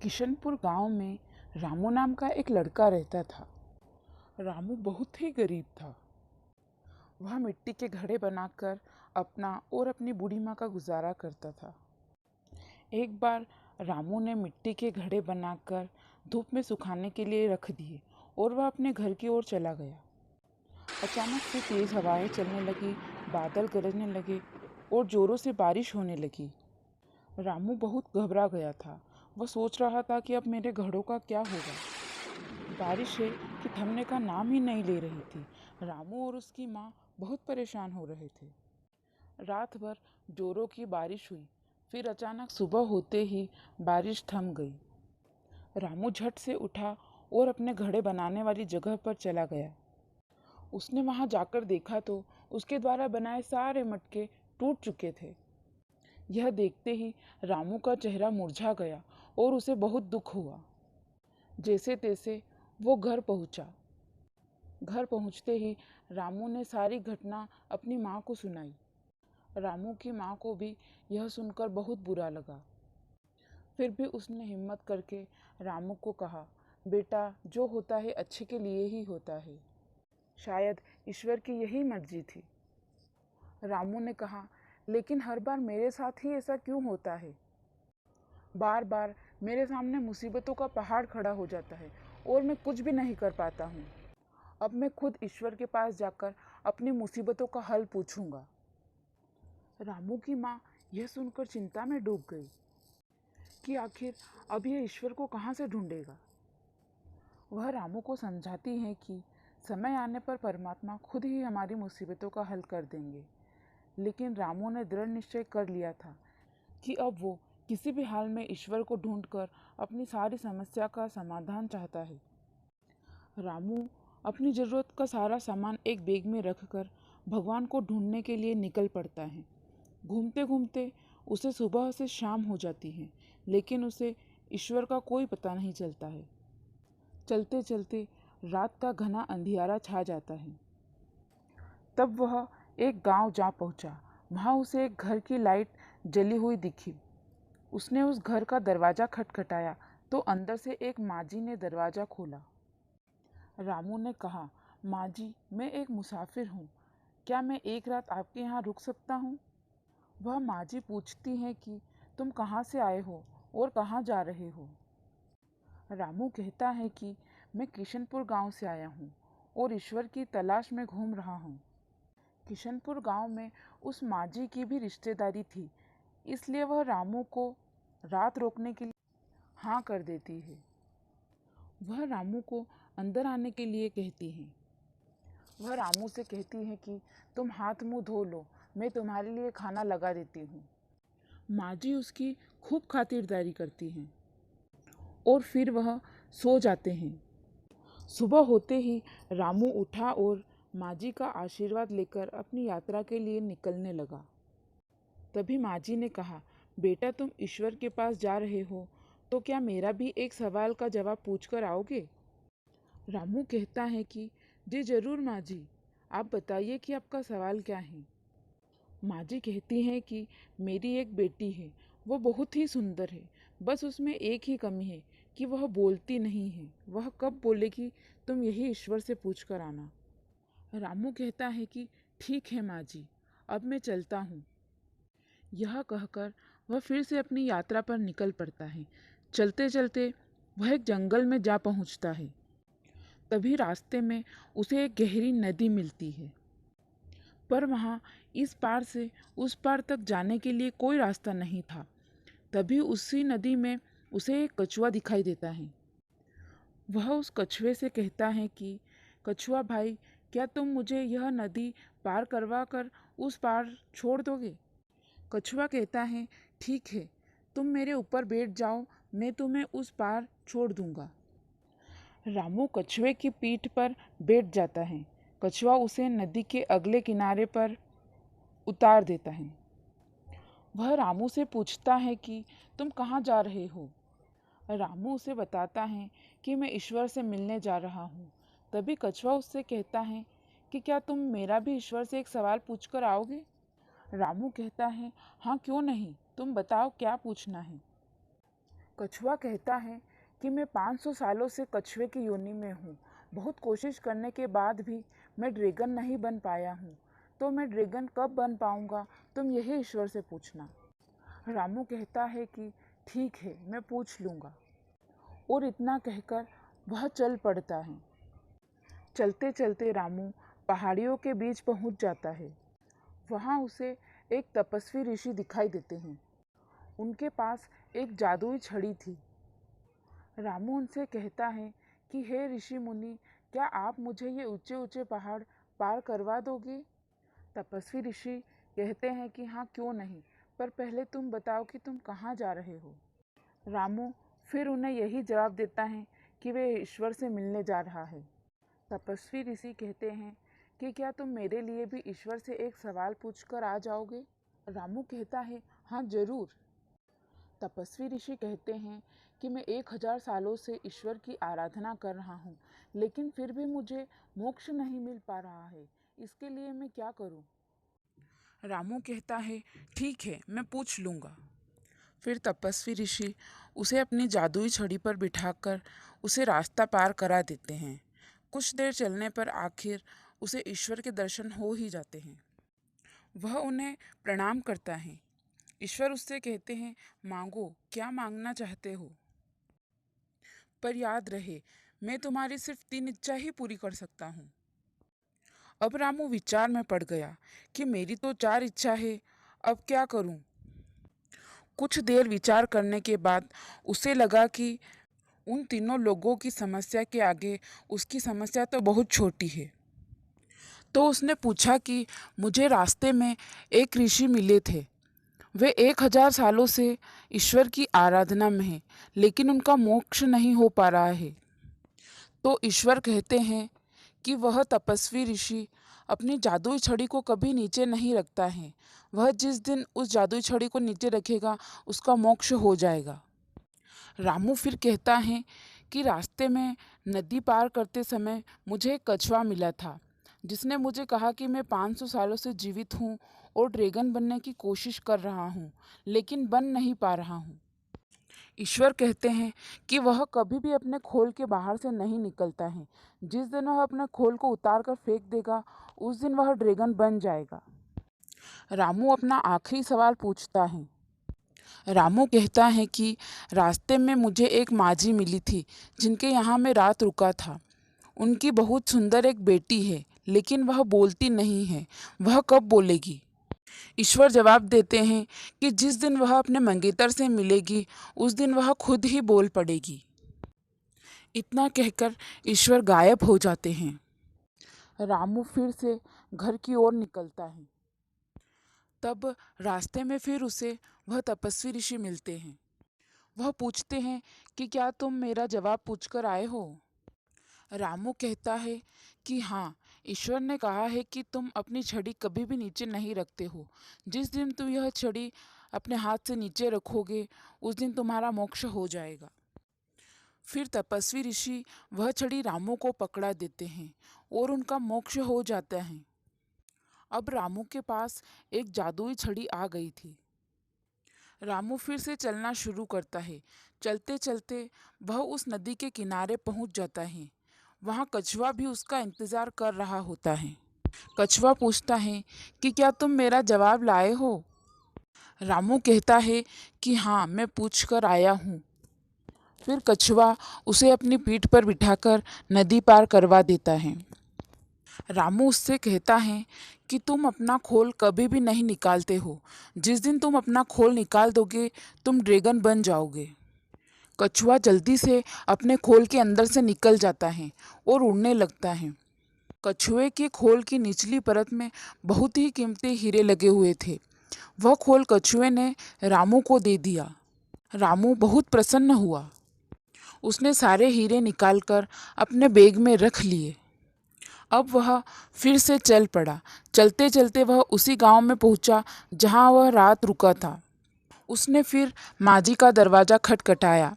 किशनपुर गांव में रामू नाम का एक लड़का रहता था। रामू बहुत ही गरीब था। वह मिट्टी के घड़े बनाकर अपना और अपनी बूढ़ी माँ का गुजारा करता था। एक बार रामू ने मिट्टी के घड़े बनाकर धूप में सुखाने के लिए रख दिए और वह अपने घर की ओर चला गया। अचानक से तेज हवाएं चलने लगी, बादल गरजने लगे और जोरों से बारिश होने लगी। रामू बहुत घबरा गया था। वह सोच रहा था कि अब मेरे घड़ों का क्या होगा। बारिश है कि थमने का नाम ही नहीं ले रही थी। रामू और उसकी माँ बहुत परेशान हो रहे थे। रात भर जोरों की बारिश हुई, फिर अचानक सुबह होते ही बारिश थम गई। रामू झट से उठा और अपने घड़े बनाने वाली जगह पर चला गया। उसने वहां जाकर देखा तो उसके द्वारा बनाए सारे मटके टूट चुके थे। यह देखते ही रामू का चेहरा मुरझा गया और उसे बहुत दुख हुआ। जैसे तैसे वो घर पहुंचा। घर पहुंचते ही रामू ने सारी घटना अपनी माँ को सुनाई। रामू की माँ को भी यह सुनकर बहुत बुरा लगा। फिर भी उसने हिम्मत करके रामू को कहा, बेटा, जो होता है अच्छे के लिए ही होता है। शायद ईश्वर की यही मर्जी थी। रामू ने कहा, लेकिन हर बार मेरे साथ ही ऐसा क्यों होता है? बार बार मेरे सामने मुसीबतों का पहाड़ खड़ा हो जाता है और मैं कुछ भी नहीं कर पाता हूँ। अब मैं खुद ईश्वर के पास जाकर अपनी मुसीबतों का हल पूछूंगा। रामू की माँ यह सुनकर चिंता में डूब गई कि आखिर अब यह ईश्वर को कहाँ से ढूंढेगा। वह रामू को समझाती है कि समय आने पर परमात्मा खुद ही हमारी मुसीबतों का हल कर देंगे। लेकिन रामू ने दृढ़ निश्चय कर लिया था कि अब वो किसी भी हाल में ईश्वर को ढूंढकर अपनी सारी समस्या का समाधान चाहता है। रामू अपनी ज़रूरत का सारा सामान एक बैग में रखकर भगवान को ढूंढने के लिए निकल पड़ता है। घूमते घूमते उसे सुबह से शाम हो जाती है, लेकिन उसे ईश्वर का कोई पता नहीं चलता है। चलते चलते रात का घना अंधियारा छा जाता है। तब वह एक गांव जा पहुंचा। वहां उसे एक घर की लाइट जली हुई दिखी। उसने उस घर का दरवाज़ा खटखटाया तो अंदर से एक माँजी ने दरवाज़ा खोला। रामू ने कहा, माँ जी, मैं एक मुसाफिर हूँ। क्या मैं एक रात आपके यहाँ रुक सकता हूँ? वह माँ जी पूछती हैं कि तुम कहाँ से आए हो और कहाँ जा रहे हो? रामू कहता है कि मैं किशनपुर गांव से आया हूँ और ईश्वर की तलाश में घूम रहा हूँ। किशनपुर गांव में उस माँ जी की भी रिश्तेदारी थी, इसलिए वह रामू को रात रोकने के लिए हाँ कर देती है। वह रामू को अंदर आने के लिए कहती हैं। वह रामू से कहती है कि तुम हाथ मुंह धो लो, मैं तुम्हारे लिए खाना लगा देती हूँ। माँ जी उसकी खूब खातिरदारी करती हैं और फिर वह सो जाते हैं। सुबह होते ही रामू उठा और माँ जी का आशीर्वाद लेकर अपनी यात्रा के लिए निकलने लगा। तभी माँ जी ने कहा, बेटा, तुम ईश्वर के पास जा रहे हो तो क्या मेरा भी एक सवाल का जवाब पूछ कर आओगे? रामू कहता है कि जी जरूर माँ जी, आप बताइए कि आपका सवाल क्या है। माँ जी कहती हैं कि मेरी एक बेटी है, वो बहुत ही सुंदर है, बस उसमें एक ही कमी है कि वह बोलती नहीं है। वह कब बोलेगी तुम यही ईश्वर से पूछ कर आना। रामू कहता है कि ठीक है माँ जी, अब मैं चलता हूँ। यह कहकर वह फिर से अपनी यात्रा पर निकल पड़ता है। चलते चलते वह एक जंगल में जा पहुँचता है। तभी रास्ते में उसे एक गहरी नदी मिलती है, पर वहाँ इस पार से उस पार तक जाने के लिए कोई रास्ता नहीं था। तभी उसी नदी में उसे एक कछुआ दिखाई देता है। वह उस कछुए से कहता है कि कछुआ भाई, क्या तुम मुझे यह नदी पार करवा कर उस पार छोड़ दोगे? कछुआ कहता है, ठीक है, तुम मेरे ऊपर बैठ जाओ, मैं तुम्हें उस पार छोड़ दूंगा। रामू कछुए की पीठ पर बैठ जाता है। कछुआ उसे नदी के अगले किनारे पर उतार देता है। वह रामू से पूछता है कि तुम कहाँ जा रहे हो? रामू उसे बताता है कि मैं ईश्वर से मिलने जा रहा हूँ। तभी कछुआ उससे कहता है कि क्या तुम मेरा भी ईश्वर से एक सवाल पूछकर आओगे? रामू कहता है, हाँ क्यों नहीं, तुम बताओ क्या पूछना है। कछुआ कहता है कि मैं 500 सालों से कछुए की योनि में हूँ। बहुत कोशिश करने के बाद भी मैं ड्रैगन नहीं बन पाया हूँ। तो मैं ड्रैगन कब बन पाऊँगा, तुम यही ईश्वर से पूछना। रामू कहता है कि ठीक है, मैं पूछ लूँगा। और इतना कहकर वह चल पड़ता है। चलते चलते रामू पहाड़ियों के बीच पहुँच जाता है। वहाँ उसे एक तपस्वी ऋषि दिखाई देते हैं। उनके पास एक जादुई छड़ी थी। रामू उनसे कहता है कि हे ऋषि मुनि, क्या आप मुझे ये ऊंचे ऊंचे पहाड़ पार करवा दोगे? तपस्वी ऋषि कहते हैं कि हाँ, क्यों नहीं, पर पहले तुम बताओ कि तुम कहाँ जा रहे हो। रामू फिर उन्हें यही जवाब देता है कि वे ईश्वर से मिलने जा रहा है। तपस्वी ऋषि कहते हैं कि क्या तुम मेरे लिए भी ईश्वर से एक सवाल पूछकर आ जाओगे? रामू कहता है हाँ, जरूर। तपस्वी ऋषि कहते हैं कि मैं 1000 सालों से ईश्वर की आराधना कर रहा हूँ, लेकिन फिर भी मुझे मोक्ष नहीं मिल पा रहा है। इसके लिए मैं क्या करूँ? रामू कहता है ठीक है, मैं पूछ लूँगा। फिर तपस्वी ऋषि उसे अपनी जादुई छड़ी पर बिठाकर उसे रास्ता पार करा देते हैं। कुछ देर चलने पर आखिर उसे ईश्वर के दर्शन हो ही जाते हैं। वह उन्हें प्रणाम करता है। ईश्वर उससे कहते हैं, मांगो, क्या मांगना चाहते हो? पर याद रहे, मैं तुम्हारी सिर्फ 3 इच्छा ही पूरी कर सकता हूँ। अब रामू विचार में पड़ गया कि मेरी तो 4 इच्छा है, अब क्या करूँ? कुछ देर विचार करने के बाद उसे लगा कि उन तीनों लोगों की समस्या के आगे उसकी समस्या तो बहुत छोटी है। तो उसने पूछा कि मुझे रास्ते में एक ऋषि मिले थे। वे 1000 सालों से ईश्वर की आराधना में हैं, लेकिन उनका मोक्ष नहीं हो पा रहा है। तो ईश्वर कहते हैं कि वह तपस्वी ऋषि अपनी जादुई छड़ी को कभी नीचे नहीं रखता है। वह जिस दिन उस जादुई छड़ी को नीचे रखेगा, उसका मोक्ष हो जाएगा। रामू फिर कहता है कि रास्ते में नदी पार करते समय मुझे एक कछुआ मिला था, जिसने मुझे कहा कि मैं 500 सालों से जीवित हूँ और ड्रैगन बनने की कोशिश कर रहा हूँ, लेकिन बन नहीं पा रहा हूँ। ईश्वर कहते हैं कि वह कभी भी अपने खोल के बाहर से नहीं निकलता है। जिस दिन वह अपने खोल को उतार कर फेंक देगा, उस दिन वह ड्रैगन बन जाएगा। रामू अपना आखिरी सवाल पूछता है। रामू कहता है कि रास्ते में मुझे एक माँ-जी मिली थी, जिनके यहाँ मैं रात रुका था। उनकी बहुत सुंदर एक बेटी है, लेकिन वह बोलती नहीं है। वह कब बोलेगी? ईश्वर जवाब देते हैं कि जिस दिन वह अपने मंगेतर से मिलेगी, उस दिन वह खुद ही बोल पड़ेगी। इतना कहकर ईश्वर गायब हो जाते हैं। रामू फिर से घर की ओर निकलता है। तब रास्ते में फिर उसे वह तपस्वी ऋषि मिलते हैं। वह पूछते हैं कि क्या तुम मेरा जवाब पूछकर आए हो? रामू कहता है कि हाँ, ईश्वर ने कहा है कि तुम अपनी छड़ी कभी भी नीचे नहीं रखते हो। जिस दिन तुम यह छड़ी अपने हाथ से नीचे रखोगे, उस दिन तुम्हारा मोक्ष हो जाएगा। फिर तपस्वी ऋषि वह छड़ी रामू को पकड़ा देते हैं और उनका मोक्ष हो जाता है। अब रामू के पास एक जादुई छड़ी आ गई थी। रामू फिर से चलना शुरू करता है। चलते चलते वह उस नदी के किनारे पहुंच जाता है। वहाँ कछुआ भी उसका इंतज़ार कर रहा होता है। कछुआ पूछता है कि क्या तुम मेरा जवाब लाए हो? रामू कहता है कि हाँ, मैं पूछ कर आया हूँ। फिर कछुआ उसे अपनी पीठ पर बिठाकर नदी पार करवा देता है। रामू उससे कहता है कि तुम अपना खोल कभी भी नहीं निकालते हो। जिस दिन तुम अपना खोल निकाल दोगे, तुम ड्रैगन बन जाओगे। कछुआ जल्दी से अपने खोल के अंदर से निकल जाता है और उड़ने लगता है। कछुए के खोल की निचली परत में बहुत ही कीमती हीरे लगे हुए थे। वह खोल कछुए ने रामू को दे दिया। रामू बहुत प्रसन्न हुआ। उसने सारे हीरे निकालकर अपने बैग में रख लिए। अब वह फिर से चल पड़ा। चलते चलते वह उसी गांव में पहुंचा जहां वह रात रुका था। उसने फिर माँ-जी का दरवाज़ा खटखटाया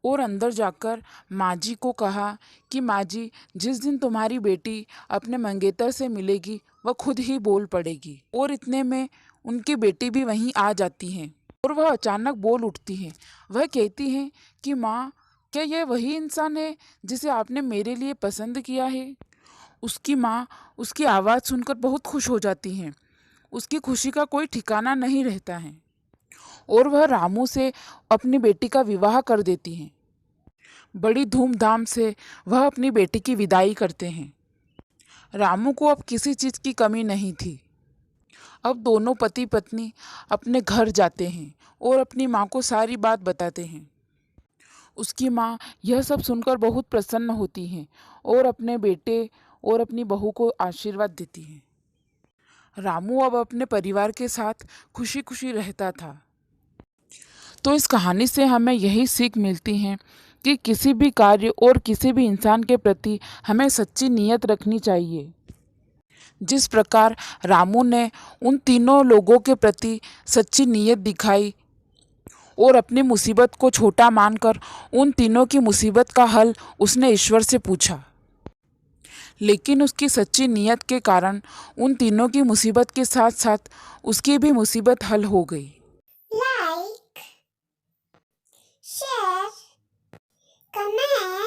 और अंदर जाकर माँ-जी को कहा कि माँ-जी, जिस दिन तुम्हारी बेटी अपने मंगेतर से मिलेगी, वह खुद ही बोल पड़ेगी। और इतने में उनकी बेटी भी वहीं आ जाती है। और वह अचानक बोल उठती है। वह कहती है कि माँ, क्या यह वही इंसान है जिसे आपने मेरे लिए पसंद किया है? उसकी माँ उसकी आवाज़ सुनकर बहुत खुश हो जाती हैं। उसकी खुशी का कोई ठिकाना नहीं रहता है और वह रामू से अपनी बेटी का विवाह कर देती हैं। बड़ी धूमधाम से वह अपनी बेटी की विदाई करते हैं। रामू को अब किसी चीज़ की कमी नहीं थी। अब दोनों पति पत्नी अपने घर जाते हैं और अपनी माँ को सारी बात बताते हैं। उसकी माँ यह सब सुनकर बहुत प्रसन्न होती हैं और अपने बेटे और अपनी बहू को आशीर्वाद देती हैं। रामू अब अपने परिवार के साथ खुशी खुशी रहता था। तो इस कहानी से हमें यही सीख मिलती है कि किसी भी कार्य और किसी भी इंसान के प्रति हमें सच्ची नीयत रखनी चाहिए। जिस प्रकार रामू ने उन तीनों लोगों के प्रति सच्ची नीयत दिखाई और अपनी मुसीबत को छोटा मानकर उन तीनों की मुसीबत का हल उसने ईश्वर से पूछा, लेकिन उसकी सच्ची नीयत के कारण उन तीनों की मुसीबत के साथ साथ उसकी भी मुसीबत हल हो गई। Like, share, comment.